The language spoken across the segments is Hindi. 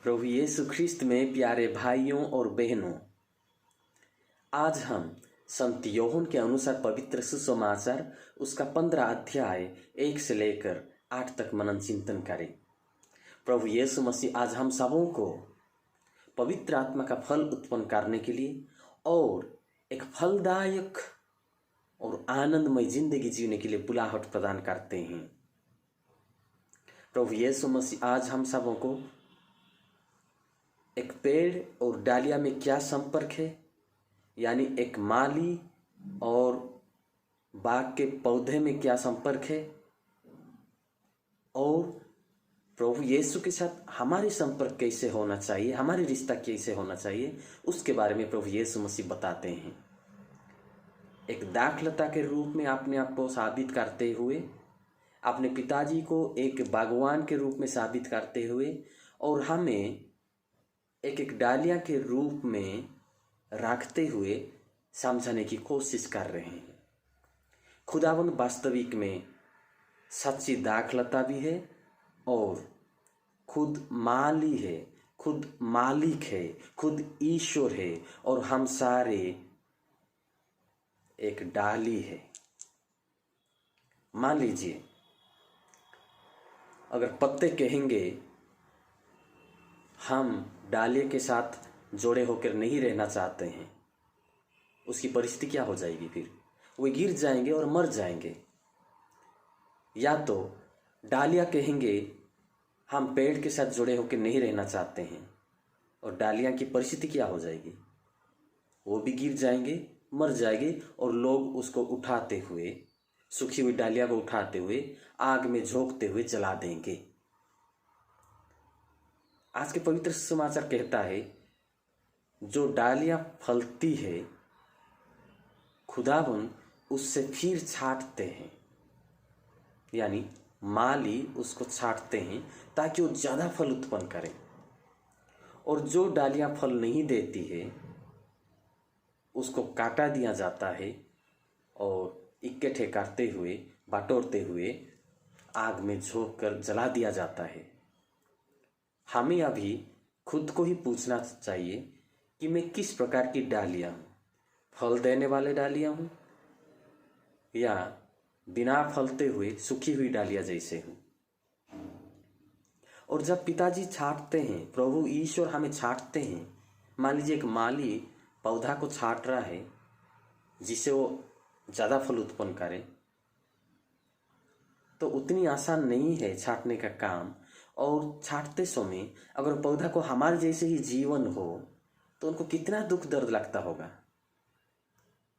प्रभु यीशु ख्रिस्त में प्यारे भाइयों और बहनों, आज हम संत योहन के अनुसार पवित्र सुसमाचार उसका 15 अध्याय 1 से लेकर 8 तक मनन चिंतन करें। प्रभु यीशु मसीह आज हम सबों को पवित्र आत्मा का फल उत्पन्न करने के लिए और एक फलदायक और आनंदमय जिंदगी जीने के लिए बुलाहट प्रदान करते हैं। प्रभु यीशु मसीह आज हम सबों को एक पेड़ और डालिया में क्या संपर्क है, यानी एक माली और बाग के पौधे में क्या संपर्क है, और प्रभु यीशु के साथ हमारी संपर्क कैसे होना चाहिए, हमारी रिश्ता कैसे होना चाहिए, उसके बारे में प्रभु यीशु मसीह बताते हैं। एक दाखलता के रूप में अपने आप को साबित करते हुए, अपने पिताजी को एक बागवान के रूप में साबित करते हुए, और हमें एक डालिया के रूप में रखते हुए समझाने की कोशिश कर रहे हैं। खुदावन वास्तविक में सच्ची दाखलता भी है और खुद माली है, खुद मालिक है, खुद ईश्वर है, और हम सारे एक डाली है। मान लीजिए, अगर पत्ते कहेंगे हम डाले के साथ जोड़े होकर नहीं रहना चाहते हैं, उसकी परिस्थिति क्या हो जाएगी? फिर वे गिर जाएंगे और मर जाएंगे। या तो डालियाँ कहेंगे हम पेड़ के साथ जुड़े होकर नहीं रहना चाहते हैं, और डालियाँ की परिस्थिति क्या हो जाएगी? वो भी गिर जाएंगे, मर जाएंगे, और लोग उसको उठाते हुए, सूखी हुई डालिया को उठाते हुए आग में झोंकते हुए जला देंगे। आज के पवित्र समाचार कहता है, जो डालियां फलती है खुदावन उससे फिर छांटते हैं, यानी माली उसको छांटते हैं ताकि वो ज़्यादा फल उत्पन्न करे। और जो डालियां फल नहीं देती है उसको काटा दिया जाता है और इकट्ठे करते हुए, बटोरते हुए आग में झोंक कर जला दिया जाता है। हमें अभी खुद को ही पूछना चाहिए कि मैं किस प्रकार की डालियाँ हूँ, फल देने वाले डालियाँ हूँ या बिना फलते हुए सूखी हुई डालियाँ जैसे हूँ। और जब पिताजी छांटते हैं, प्रभु ईश्वर हमें छांटते हैं, मान लीजिए एक माली पौधा को छांट रहा है जिससे वो ज़्यादा फल उत्पन्न करे, तो उतनी आसान नहीं है छांटने का काम। और छांटते समय अगर पौधा को हमारे जैसे ही जीवन हो तो उनको कितना दुख दर्द लगता होगा।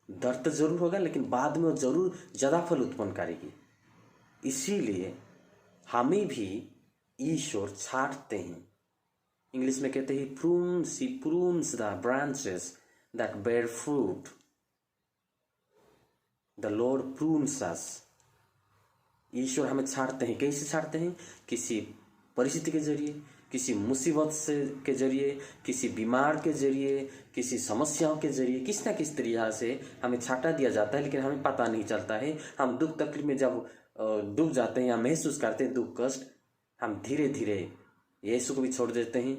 दर्द तो जरूर होगा, लेकिन बाद में वो जरूर ज़्यादा फल उत्पन्न करेगी। इसीलिए हमें भी ईश्वर छांटते हैं। इंग्लिश में कहते हैं prunes, he prunes the branches that bear fruit. The lord prunes us. ईश्वर हमें छांटते हैं। कैसे छांटते हैं? किसी परिस्थिति के जरिए, किसी मुसीबत से के जरिए, किसी बीमार के जरिए, किसी समस्याओं के जरिए, किस ना किस तरीक़ा से हमें छांटा दिया जाता है, लेकिन हमें पता नहीं चलता है। हम दुख तकलीफ में जब डूब जाते हैं या महसूस करते हैं दुख कष्ट, हम धीरे धीरे यीशु को भी छोड़ देते हैं,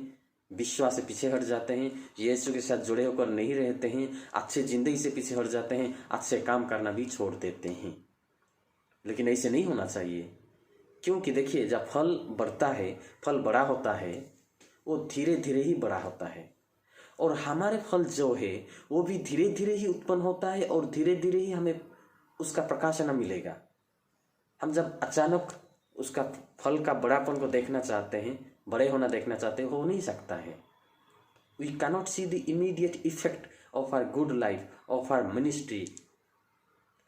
विश्वास से पीछे हट जाते हैं, यीशु के साथ जुड़े होकर नहीं रहते हैं, अच्छे जिंदगी से पीछे हट जाते हैं, अच्छे काम करना भी छोड़ देते हैं। लेकिन ऐसे नहीं होना चाहिए, क्योंकि देखिए, जब फल बढ़ता है, फल बड़ा होता है, वो धीरे धीरे ही बड़ा होता है। और हमारे फल जो है वो भी धीरे धीरे ही उत्पन्न होता है, और धीरे धीरे ही हमें उसका प्रकाशन मिलेगा। हम जब अचानक उसका फल का बड़ापन को देखना चाहते हैं, बड़े होना देखना चाहते हैं, हो नहीं सकता है। We cannot see the immediate effect of our good life, of our ministry,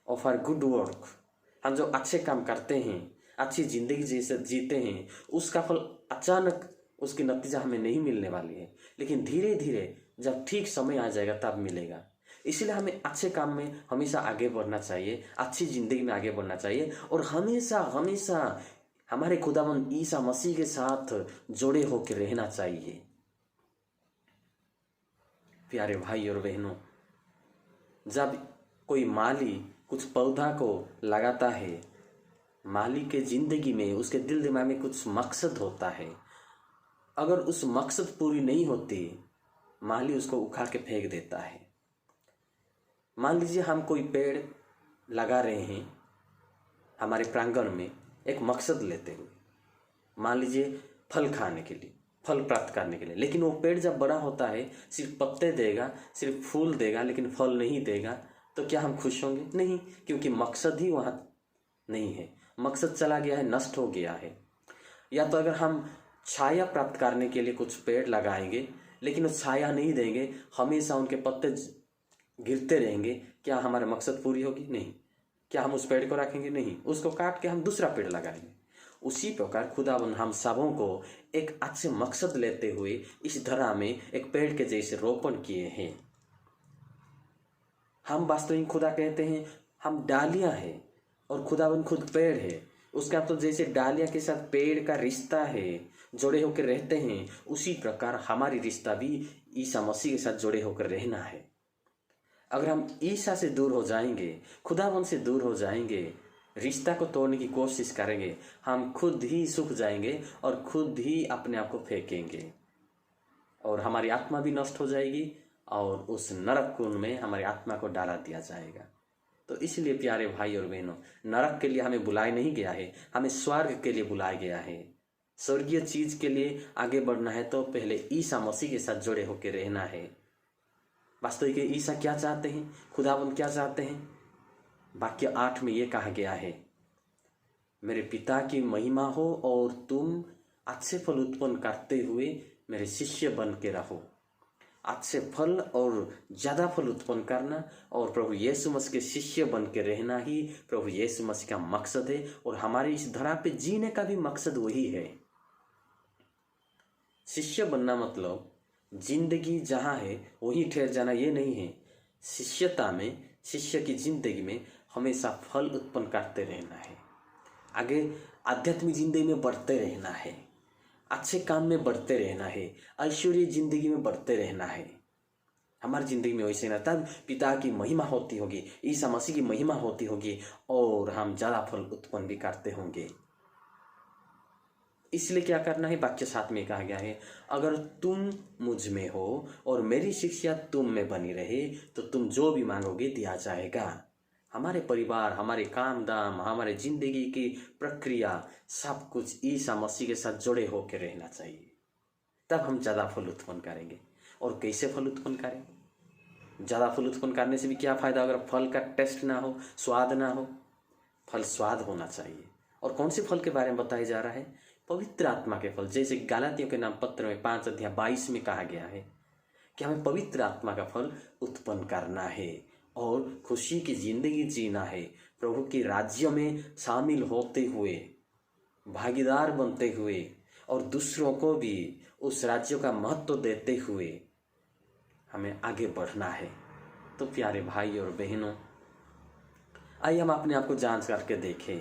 of our good work. हम जो अच्छे काम करते हैं, अच्छी जिंदगी जैसे जीते हैं, उसका फल अचानक उसकी नतीजा हमें नहीं मिलने वाली है, लेकिन धीरे धीरे जब ठीक समय आ जाएगा तब मिलेगा। इसलिए हमें अच्छे काम में हमेशा आगे बढ़ना चाहिए, अच्छी जिंदगी में आगे बढ़ना चाहिए, और हमेशा हमेशा हमारे खुदावंद ईसा मसीह के साथ जुड़े होकर रहना चाहिए। प्यारे भाई और बहनों, जब कोई माली कुछ पौधा को लगाता है, माली के जिंदगी में, उसके दिल दिमाग में कुछ मकसद होता है। अगर उस मकसद पूरी नहीं होती, माली उसको उखाड़ के फेंक देता है। मान लीजिए हम कोई पेड़ लगा रहे हैं हमारे प्रांगण में एक मकसद लेते हुए, मान लीजिए फल खाने के लिए, फल प्राप्त करने के लिए, लेकिन वो पेड़ जब बड़ा होता है सिर्फ पत्ते देगा, सिर्फ फूल देगा, लेकिन फल नहीं देगा, तो क्या हम खुश होंगे? नहीं, क्योंकि मकसद ही वहाँ नहीं है, मकसद चला गया है, नष्ट हो गया है। या तो अगर हम छाया प्राप्त करने के लिए कुछ पेड़ लगाएंगे लेकिन वो छाया नहीं देंगे, हमेशा उनके पत्ते गिरते रहेंगे, क्या हमारा मकसद पूरी होगी? नहीं। क्या हम उस पेड़ को रखेंगे? नहीं, उसको काट के हम दूसरा पेड़ लगाएंगे। उसी प्रकार खुदावन हम सबों को एक अच्छे मकसद लेते हुए इस धरा में एक पेड़ के जैसे रोपण किए हैं। हम वास्तविक खुदा कहते हैं हम डालियां हैं और खुदावन खुद पेड़ है। उसका तो जैसे डालियां के साथ पेड़ का रिश्ता है, जुड़े होकर रहते हैं, उसी प्रकार हमारी रिश्ता भी ईसा मसीह के साथ जुड़े होकर रहना है। अगर हम ईसा से दूर हो जाएंगे, खुदावन से दूर हो जाएंगे, रिश्ता को तोड़ने की कोशिश करेंगे, हम खुद ही सूख जाएंगे और खुद ही अपने आप को फेंकेंगे और हमारी आत्मा भी नष्ट हो जाएगी और उस नरक कुंड में हमारी आत्मा को डाला दिया जाएगा। तो इसलिए प्यारे भाई और बहनों, नरक के लिए हमें बुलाया नहीं गया है, हमें स्वर्ग के लिए बुलाया गया है। स्वर्गीय चीज के लिए आगे बढ़ना है तो पहले ईसा मसीह के साथ जुड़े होकर रहना है। वास्तविक ईसा क्या चाहते हैं, खुदावन क्या चाहते हैं? वाक्य 8 में ये कहा गया है, मेरे पिता की महिमा हो और तुम अच्छे फल उत्पन्न करते हुए मेरे शिष्य बन के रहो। अच्छे फल और ज़्यादा फल उत्पन्न करना और प्रभु यीशु मसीह के शिष्य बन के रहना ही प्रभु यीशु मसीह का मकसद है और हमारे इस धरा पे जीने का भी मकसद वही है। शिष्य बनना मतलब जिंदगी जहाँ है वहीं ठहर जाना, ये नहीं है। शिष्यता में, शिष्य की जिंदगी में हमेशा फल उत्पन्न करते रहना है, आगे आध्यात्मिक जिंदगी में बढ़ते रहना है, अच्छे काम में बढ़ते रहना है, ऐश्वर्य जिंदगी में बढ़ते रहना है। हमारी जिंदगी में वैसे ना, तब पिता की महिमा होती होगी, ईसा मसीह की महिमा होती होगी और हम ज़्यादा फल उत्पन्न भी करते होंगे। इसलिए क्या करना है? वाक्य 7 में कहा गया है, अगर तुम मुझ में हो और मेरी शिक्षा तुम में बनी रहे तो तुम जो भी मांगोगे दिया जाएगा। हमारे परिवार, हमारे काम दाम, हमारे जिंदगी की प्रक्रिया, सब कुछ ईसा मसीह के साथ जुड़े होकर रहना चाहिए, तब हम ज़्यादा फल उत्पन्न करेंगे। और कैसे फल उत्पन्न करें? ज़्यादा फल उत्पन्न करने से भी क्या फ़ायदा अगर फल का टेस्ट ना हो, स्वाद ना हो? फल स्वाद होना चाहिए। और कौन से फल के बारे में बताया जा रहा है? पवित्र आत्मा के फल। जैसे गलातियों के नाम पत्र में 5 अध्याय 22 में कहा गया है कि हमें पवित्र आत्मा का फल उत्पन्न करना है और खुशी की जिंदगी जीना है, प्रभु के राज्य में शामिल होते हुए, भागीदार बनते हुए और दूसरों को भी उस राज्य का महत्व देते हुए हमें आगे बढ़ना है। तो प्यारे भाई और बहनों, आइए हम अपने आप को जांच करके देखें,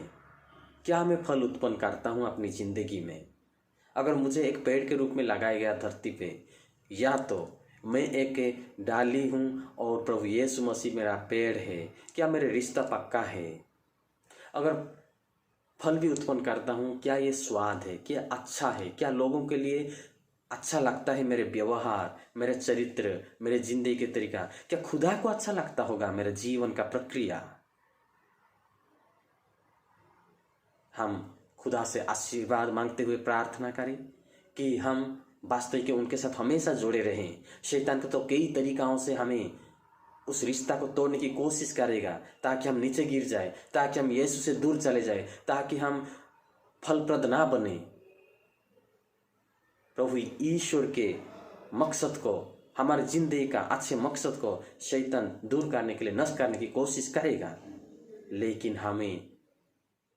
क्या मैं फल उत्पन्न करता हूँ अपनी ज़िंदगी में? अगर मुझे एक पेड़ के रूप में लगाया गया धरती पे, या तो मैं एक डाली हूँ और प्रभु यीशु मसीह मेरा पेड़ है, क्या मेरे रिश्ता पक्का है? अगर फल भी उत्पन्न करता हूँ, क्या ये स्वाद है, क्या अच्छा है, क्या लोगों के लिए अच्छा लगता है? मेरे व्यवहार, मेरे चरित्र, मेरे जिंदगी के तरीका, क्या खुदा को अच्छा लगता होगा मेरे जीवन का प्रक्रिया? हम खुदा से आशीर्वाद मांगते हुए प्रार्थना करें कि हम वास्तविक उनके साथ हमेशा जुड़े रहें। शैतान को तो कई तरीक़ों से हमें उस रिश्ता को तोड़ने की कोशिश करेगा ताकि हम नीचे गिर जाए, ताकि हम यीशु से दूर चले जाए, ताकि हम फलप्रद ना बने। प्रभु ईश्वर के मकसद को, हमारे जिंदगी का अच्छे मकसद को शैतान दूर करने के लिए, नष्ट करने की कोशिश करेगा, लेकिन हमें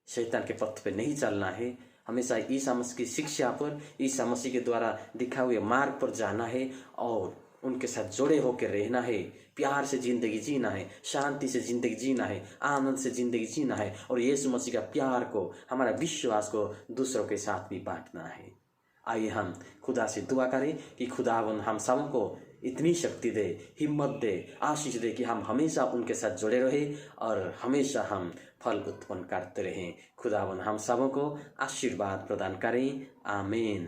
शैतान के पथ पे नहीं चलना है। हमेशा ईसा मसीह की शिक्षा पर, ईसा मसीह के द्वारा दिखाए हुए मार्ग पर जाना है और उनके साथ जुड़े होकर रहना है। प्यार से ज़िंदगी जीना है, शांति से ज़िंदगी जीना है, आनंद से ज़िंदगी जीना है और यीशु मसीह का प्यार को, हमारा विश्वास को दूसरों के साथ भी बांटना है। आइए हम खुदा से दुआ करें कि खुदावन हम सबको इतनी शक्ति दे, हिम्मत दे, आशीष दे कि हम हमेशा उनके साथ जुड़े रहें और हमेशा हम फल उत्पन्न करते रहें। खुदावन हम सबों को आशीर्वाद प्रदान करें। आमीन।